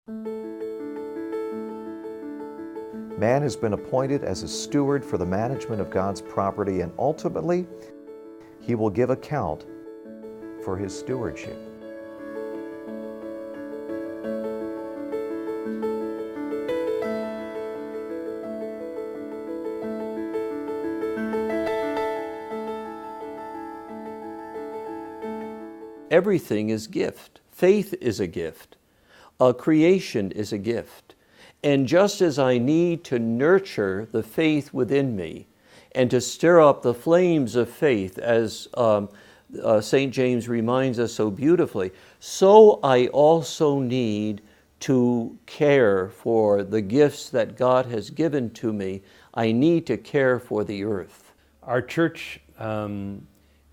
Man has been appointed as a steward for the management of God's property, and ultimately, he will give account for his stewardship. Everything is gift. Faith is a gift. Creation is a gift. And just as I need to nurture the faith within me and to stir up the flames of faith, as St. James reminds us so beautifully, so I also need to care for the gifts that God has given to me. I need to care for the earth. Our church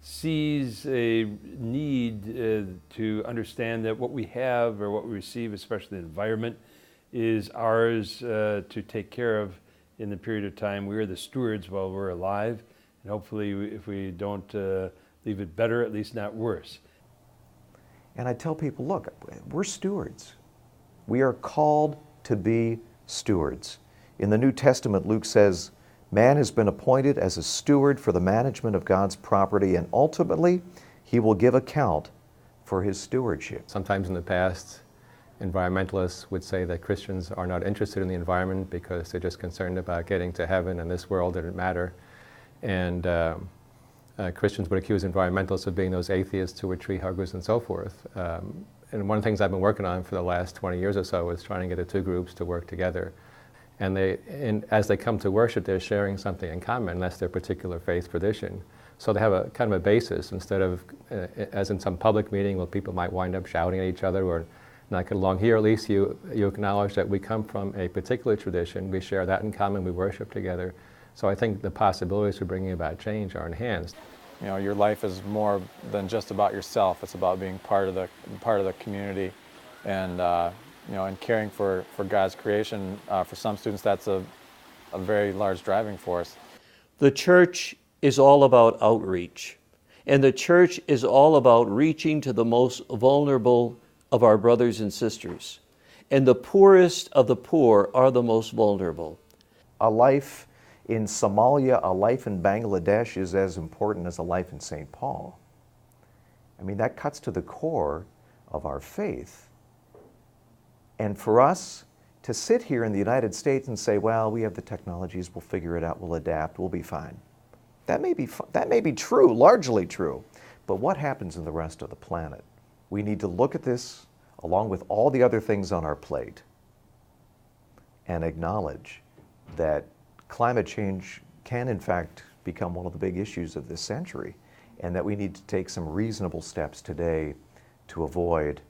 sees a need to understand that what we have or what we receive, especially the environment, is ours to take care of in the period of time. We are the stewards while we're alive, and hopefully if we don't leave it better, at least not worse. And I tell people, look, we're stewards. We are called to be stewards. In the New Testament, Luke says, man has been appointed as a steward for the management of God's property, and ultimately, he will give account for his stewardship. Sometimes in the past, environmentalists would say that Christians are not interested in the environment because they're just concerned about getting to heaven and this world didn't matter. And Christians would accuse environmentalists of being those atheists who were tree huggers and so forth. And one of the things I've been working on for the last 20 years or so is trying to get the two groups to work together. And as they come to worship, they're sharing something in common, that's their particular faith tradition. So they have a kind of a basis instead of, as in some public meeting where people might wind up shouting at each other or not get along. Here, at least you acknowledge that we come from a particular tradition, we share that in common, we worship together. So I think the possibilities for bringing about change are enhanced. You know, your life is more than just about yourself. It's about being part of the community, and you know, and caring for God's creation. For some students, that's a very large driving force. The church is all about outreach, and the church is all about reaching to the most vulnerable of our brothers and sisters. And the poorest of the poor are the most vulnerable. A life in Somalia, a life in Bangladesh is as important as a life in St. Paul. I mean, that cuts to the core of our faith. And for us to sit here in the United States and say, well, we have the technologies, we'll figure it out, we'll adapt, we'll be fine. That may be true, largely true. But what happens in the rest of the planet? We need to look at this along with all the other things on our plate and acknowledge that climate change can in fact become one of the big issues of this century, and that we need to take some reasonable steps today to avoid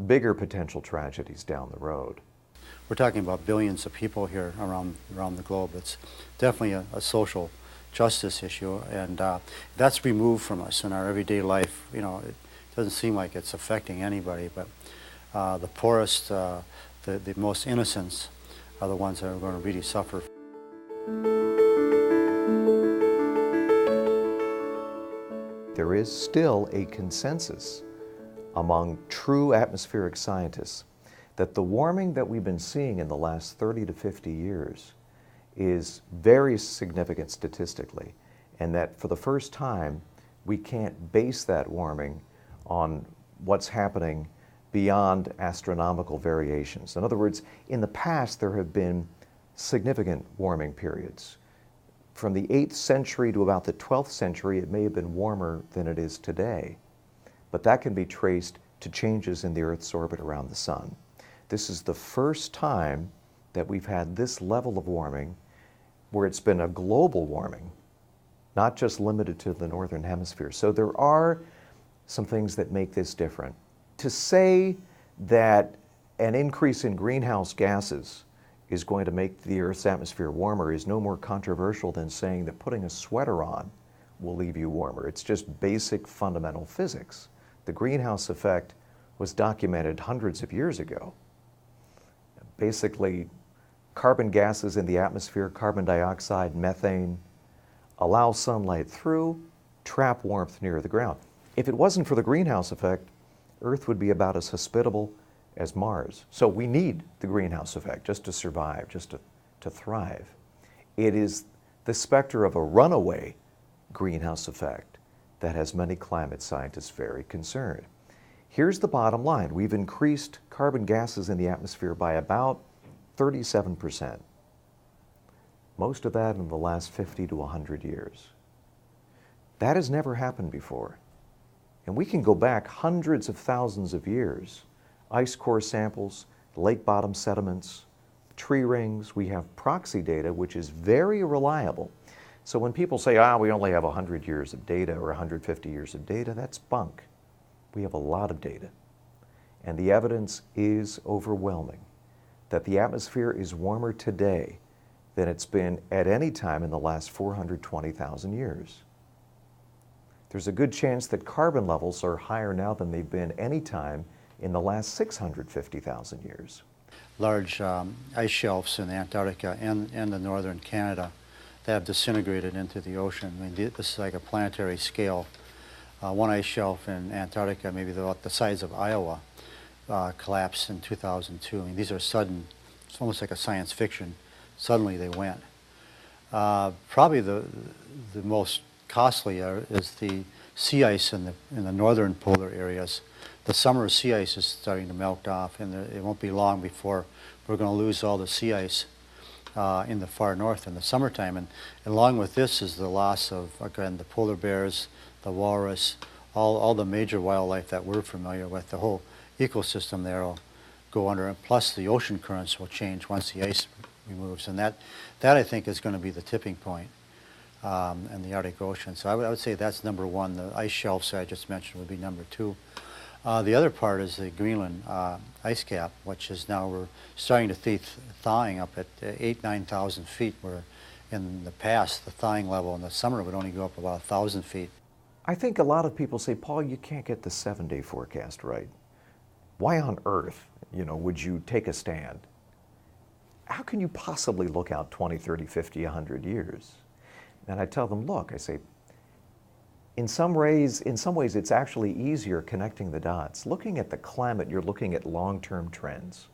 bigger potential tragedies down the road. We're talking about billions of people here around the globe. It's definitely a social justice issue, and that's removed from us in our everyday life. You know, it doesn't seem like it's affecting anybody, but the poorest, the most innocents are the ones that are going to really suffer. There is still a consensus among true atmospheric scientists that the warming that we've been seeing in the last 30 to 50 years is very significant statistically, and that for the first time we can't base that warming on what's happening beyond astronomical variations. In other words, in the past there have been significant warming periods. From the 8th century to about the 12th century, it may have been warmer than it is today, but that can be traced to changes in the Earth's orbit around the sun. This is the first time that we've had this level of warming where it's been a global warming, not just limited to the northern hemisphere. So there are some things that make this different. To say that an increase in greenhouse gases is going to make the Earth's atmosphere warmer is no more controversial than saying that putting a sweater on will leave you warmer. It's just basic fundamental physics. The greenhouse effect was documented hundreds of years ago. Basically, carbon gases in the atmosphere, carbon dioxide, methane, allow sunlight through, trap warmth near the ground. If it wasn't for the greenhouse effect, Earth would be about as hospitable as Mars. So we need the greenhouse effect just to survive, just to thrive. It is the specter of a runaway greenhouse effect that has many climate scientists very concerned. Here's the bottom line. We've increased carbon gases in the atmosphere by about 37%. Most of that in the last 50 to 100 years. That has never happened before. And we can go back hundreds of thousands of years. Ice core samples, lake bottom sediments, tree rings. We have proxy data, which is very reliable. So when people say, we only have 100 years of data or 150 years of data, that's bunk. We have a lot of data. And the evidence is overwhelming that the atmosphere is warmer today than it's been at any time in the last 420,000 years. There's a good chance that carbon levels are higher now than they've been any time in the last 650,000 years. Large ice shelves in Antarctica and the northern Canada that have disintegrated into the ocean. I mean, this is like a planetary scale. One ice shelf in Antarctica, maybe about the size of Iowa, collapsed in 2002. I mean, these are sudden, it's almost like a science fiction. Suddenly they went. Probably the most costly is the sea ice in the northern polar areas. The summer sea ice is starting to melt off, and it won't be long before we're going to lose all the sea ice in the far north in the summertime. And along with this is the loss of, again, the polar bears, the walrus, all the major wildlife that we're familiar with. The whole ecosystem there will go under, and plus the ocean currents will change once the ice removes. And that I think is going to be the tipping point in the Arctic Ocean. So I would say that's number one. The ice shelves I just mentioned would be number two. The other part is the Greenland ice cap, which is now we're starting to see thawing up at 9,000 feet, where in the past the thawing level in the summer would only go up about 1,000 feet. I think a lot of people say, Paul, you can't get the 7-day forecast right. Why on earth, would you take a stand? How can you possibly look out 20, 30, 50, 100 years? And I tell them, look, I say, in some ways, it's actually easier connecting the dots. Looking at the climate, you're looking at long-term trends.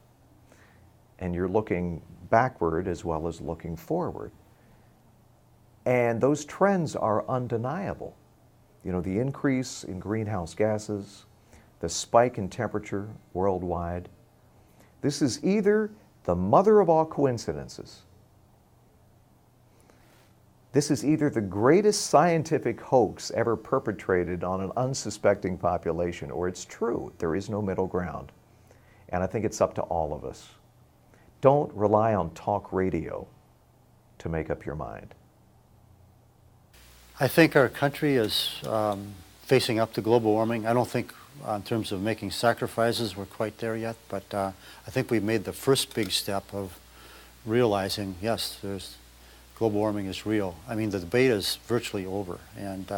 And you're looking backward as well as looking forward. And those trends are undeniable. The increase in greenhouse gases, the spike in temperature worldwide. This is either the mother of all coincidences. This is either the greatest scientific hoax ever perpetrated on an unsuspecting population, or it's true. There is no middle ground. And I think it's up to all of us. Don't rely on talk radio to make up your mind. I think our country is facing up to global warming. I don't think in terms of making sacrifices we're quite there yet, but I think we've made the first big step of realizing, yes, global warming is real. I mean, the debate is virtually over, and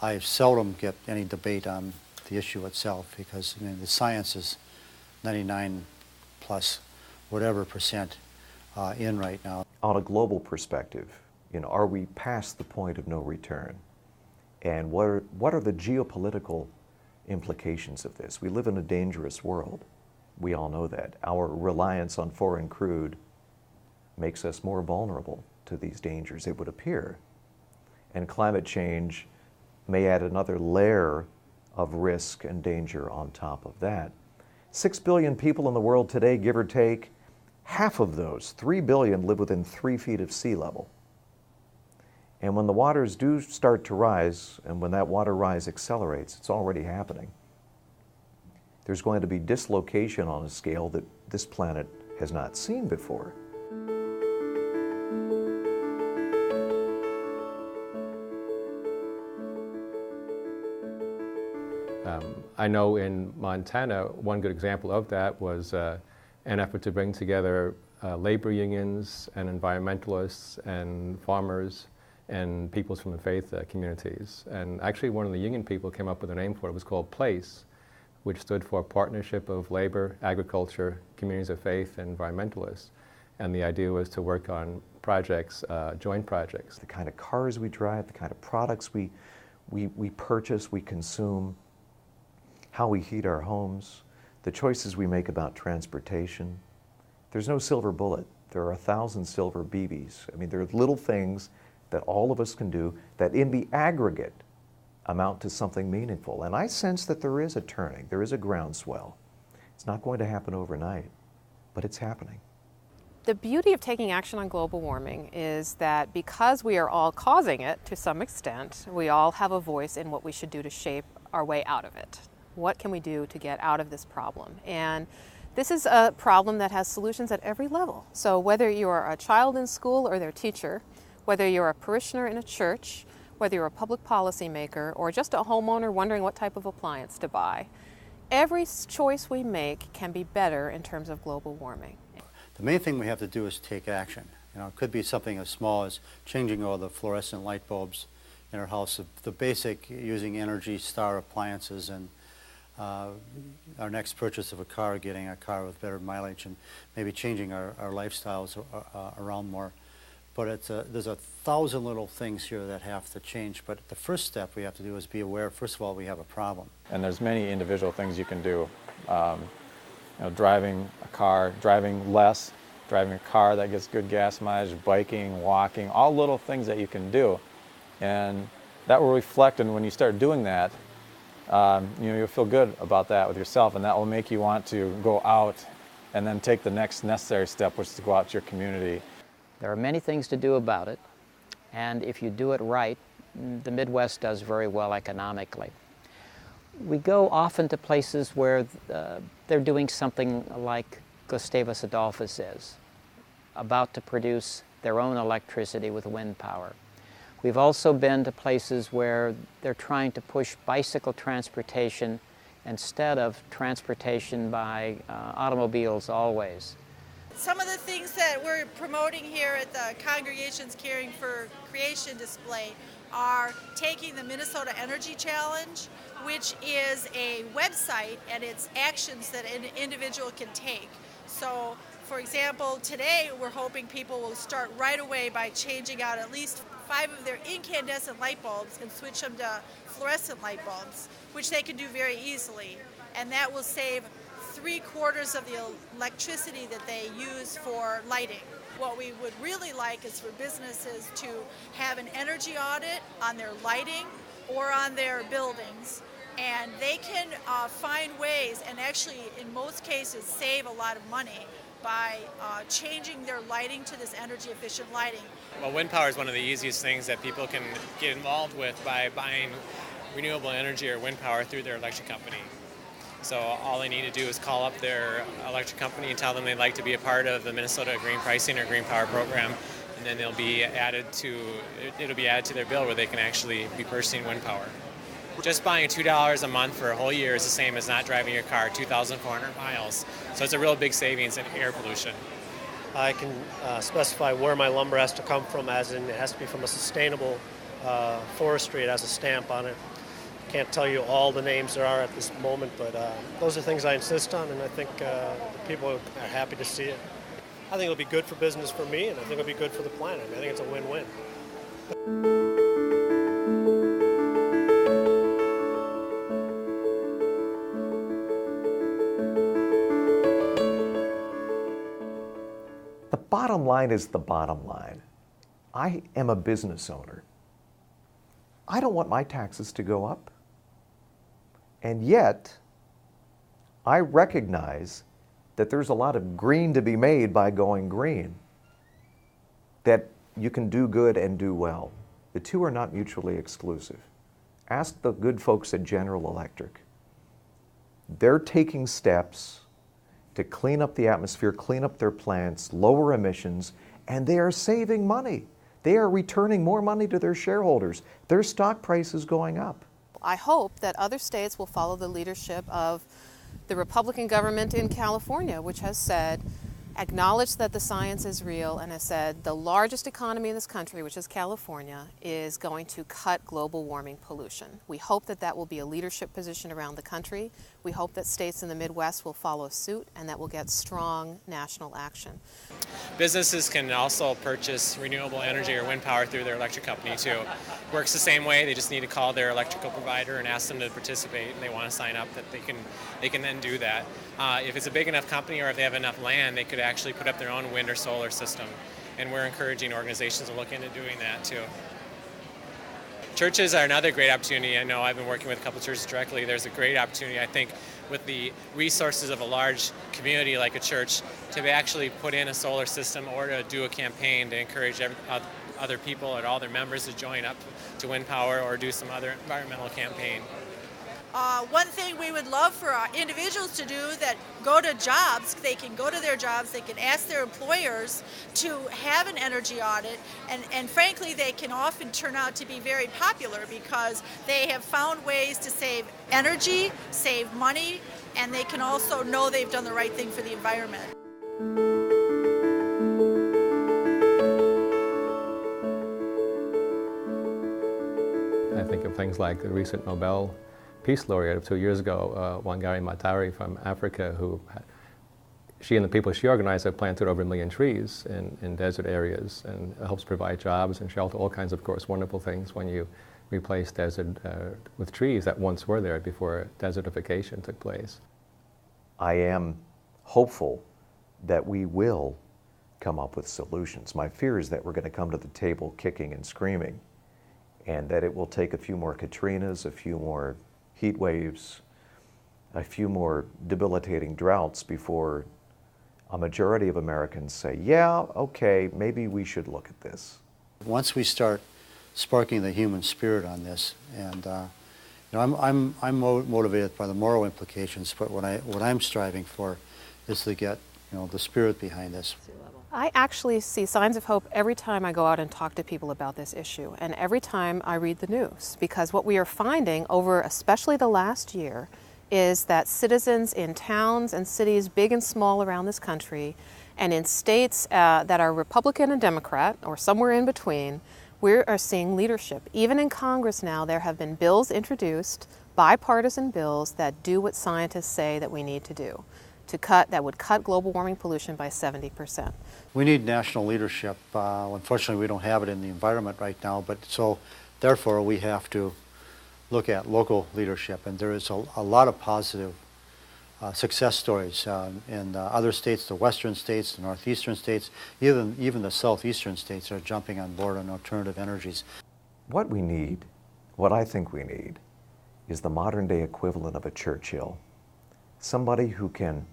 I seldom get any debate on the issue itself, because the science is 99 plus whatever percent in right now. On a global perspective, are we past the point of no return? And what are the geopolitical implications of this? We live in a dangerous world. We all know that. Our reliance on foreign crude makes us more vulnerable to these dangers, it would appear. And climate change may add another layer of risk and danger on top of that. 6 billion people in the world today, give or take. Half of those, 3 billion, live within 3 feet of sea level. And when the waters do start to rise, and when that water rise accelerates, it's already happening, there's going to be dislocation on a scale that this planet has not seen before. I know in Montana, one good example of that was an effort to bring together labor unions and environmentalists and farmers and peoples from the faith communities. And actually one of the union people came up with a name for it. It was called PLACE, which stood for Partnership of Labor, Agriculture, Communities of Faith, and Environmentalists. And the idea was to work on projects, joint projects. The kind of cars we drive, the kind of products we purchase, we consume, how we heat our homes, the choices we make about transportation. There's no silver bullet. There are 1,000 silver BBs. I mean, there are little things that all of us can do that in the aggregate amount to something meaningful. And I sense that there is a turning, there is a groundswell. It's not going to happen overnight, but it's happening. The beauty of taking action on global warming is that because we are all causing it to some extent, we all have a voice in what we should do to shape our way out of it. What can we do to get out of this problem? And this is a problem that has solutions at every level. So whether you're a child in school or their teacher, whether you're a parishioner in a church, whether you're a public policymaker, or just a homeowner wondering what type of appliance to buy, every choice we make can be better in terms of global warming. The main thing we have to do is take action. You know, it could be something as small as changing all the fluorescent light bulbs in our house, the basic using Energy Star appliances, and our next purchase of a car, getting a car with better mileage, and maybe changing our lifestyles around more. But there's 1,000 little things here that have to change. But the first step we have to do is be aware, first of all, we have a problem. And there's many individual things you can do. You know, driving a car, driving less, driving a car that gets good gas mileage, biking, walking, all little things that you can do. And that will reflect, and when you start doing that, you know, you'll feel good about that with yourself, and that will make you want to go out and then take the next necessary step, which is to go out to your community. There are many things to do about it, and if you do it right, the Midwest does very well economically. We go often to places where they're doing something like Gustavus Adolphus is, about to produce their own electricity with wind power. We've also been to places where they're trying to push bicycle transportation instead of transportation by automobiles always. Some of the things that we're promoting here at the Congregation's Caring for Creation display are taking the Minnesota Energy Challenge, which is a website, and it's actions that an individual can take. So, for example, today we're hoping people will start right away by changing out at least 5 of their incandescent light bulbs and switch them to fluorescent light bulbs, which they can do very easily. And that will save 3/4 of the electricity that they use for lighting. What we would really like is for businesses to have an energy audit on their lighting or on their buildings, and they can find ways, and actually in most cases save a lot of money by changing their lighting to this energy efficient lighting. Well, wind power is one of the easiest things that people can get involved with by buying renewable energy or wind power through their electric company. So all they need to do is call up their electric company and tell them they'd like to be a part of the Minnesota Green Pricing or Green Power Program, and then it'll be added to their bill where they can actually be purchasing wind power. Just buying $2 a month for a whole year is the same as not driving your car 2,400 miles. So it's a real big savings in air pollution. I can specify where my lumber has to come from, as in it has to be from a sustainable forestry. It has a stamp on it. Can't tell you all the names there are at this moment, but those are things I insist on, and I think people are happy to see it. I think it'll be good for business for me, and I think it'll be good for the planet. I think it's a win-win. The bottom line is the bottom line. I am a business owner. I don't want my taxes to go up. And yet, I recognize that there's a lot of green to be made by going green, that you can do good and do well. The two are not mutually exclusive. Ask the good folks at General Electric. They're taking steps to clean up the atmosphere, clean up their plants, lower emissions, and they are saving money. They are returning more money to their shareholders. Their stock price is going up. I hope that other states will follow the leadership of the Republican government in California, which has said, acknowledged that the science is real, and has said the largest economy in this country, which is California, is going to cut global warming pollution. We hope that that will be a leadership position around the country. We hope that states in the Midwest will follow suit and that we'll get strong national action. Businesses can also purchase renewable energy or wind power through their electric company too. Works the same way. They just need to call their electrical provider and ask them to participate, and they want to sign up, that they can then do that. If it's a big enough company or if they have enough land, they could actually put up their own wind or solar system. And we're encouraging organizations to look into doing that too. Churches are another great opportunity. I know I've been working with a couple churches directly. There's a great opportunity, I think, with the resources of a large community like a church to actually put in a solar system or to do a campaign to encourage other people and all their members to join up to wind power or do some other environmental campaign. One thing we would love for individuals to do that go to jobs, they can go to their jobs, they can ask their employers to have an energy audit, and frankly they can often turn out to be very popular because they have found ways to save energy, save money, and they can also know they've done the right thing for the environment. I think of things like the recent Nobel Peace Laureate of 2 years ago, Wangari Maathai from Africa, she and the people she organized have planted over 1 million trees in desert areas, and it helps provide jobs and shelter, all kinds of course, wonderful things when you replace desert with trees that once were there before desertification took place. I am hopeful that we will come up with solutions. My fear is that we're going to come to the table kicking and screaming, and that it will take a few more Katrinas, a few more heat waves, a few more debilitating droughts before a majority of Americans say, yeah, okay, maybe we should look at this. Once we start sparking the human spirit on this, and I'm motivated by the moral implications, but what I'm striving for is to get the spirit behind this. I actually see signs of hope every time I go out and talk to people about this issue, and every time I read the news, because what we are finding over especially the last year is that citizens in towns and cities, big and small around this country, and in states that are Republican and Democrat, or somewhere in between, we are seeing leadership. Even in Congress now, there have been bills introduced, bipartisan bills, that do what scientists say that we need to do. That would cut global warming pollution by 70%. We need national leadership. Unfortunately, we don't have it in the environment right now, but so therefore we have to look at local leadership, and there is a lot of positive success stories in other states, the western states, the northeastern states, even the southeastern states are jumping on board on alternative energies. What we need, what I think we need, is the modern day equivalent of a Churchill. Somebody who can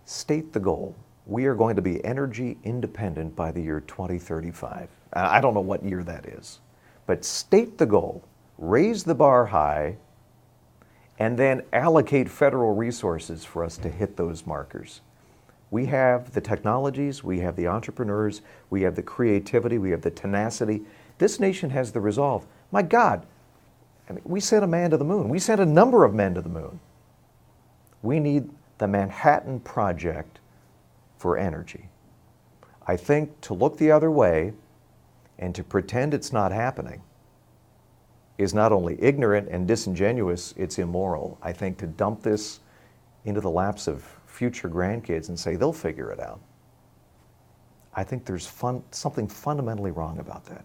state the goal. We are going to be energy independent by the year 2035. I don't know what year that is, but state the goal, raise the bar high, and then allocate federal resources for us to hit those markers. We have the technologies, we have the entrepreneurs, we have the creativity, we have the tenacity. This nation has the resolve. My God, we sent a man to the moon. We sent a number of men to the moon. We need the Manhattan Project for energy. I think to look the other way and to pretend it's not happening is not only ignorant and disingenuous, it's immoral. I think to dump this into the laps of future grandkids and say they'll figure it out, I think there's something fundamentally wrong about that.